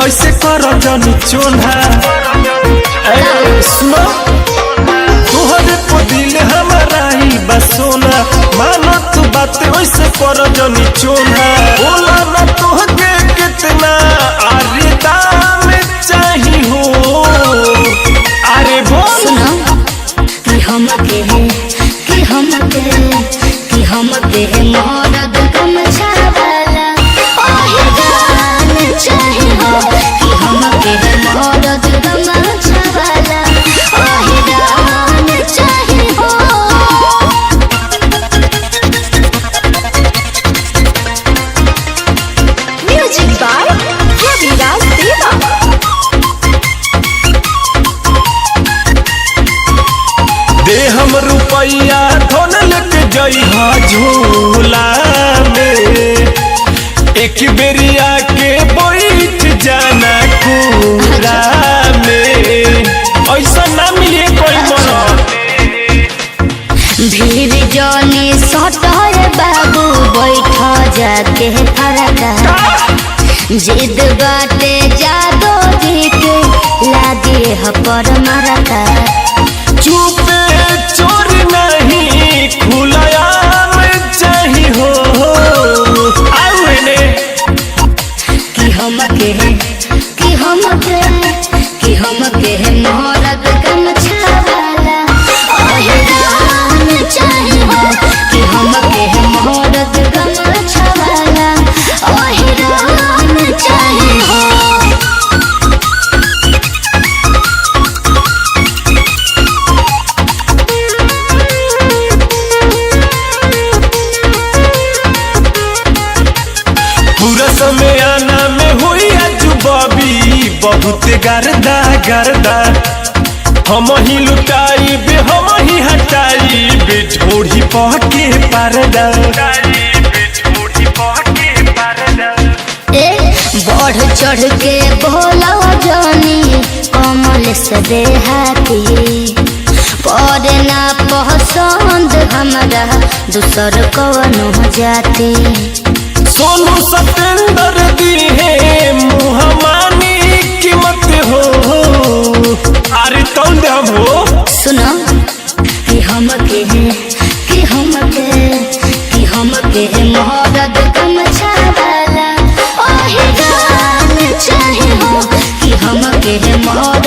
ऐसे करो जनी चोना सुनो तोहरे को दिल हमारा ही बसोना मानो तू बात ऐसे करो जनी चोना बोला ना तोहके कितना अरे दाम चाहिए हो अरे बोल कि हमके मरद गमछा वाला ओहे गान चाहे हो कि हमके मरद गमछा वाला ओहे गान चाहे हो। म्यूजिक बाय रविराज देवा। दे हम रुपया धन लेके जइहा झूला में एक बेरिया के बैठ जाना पूरा में ऐसा ना मिले कोई मरद भीड़ जनी सटर बाबू बैठ जाके फरका जिद बाटे जादो जी के लागे पर मरका चुपे चोर नहीं खुलायाम चाहिए हो आवेने कि हमके मरद गमछा वाला ओहे गान चाहे हो कि हमके मरद गमछा वाला ओहे गान चाहे हो। पूरा समय आना में हुई आज बबी बहुत गर्दा गर्दा हम ही लुटाई बे हम ही हटाई बे ढोढ़ी पहके पर्दा बढ़ चढ़ के बोला जानी कमल से देहाती पड़े ना पसंद हमारा दूसर कवनो जाती सोनू सतेंद्र दी है मुहमानी कीमत हो अरे तुम दे हम हो सुनो कि हमके मरद गमछा वाला ओहे गान चाहे हो कि हमके मरद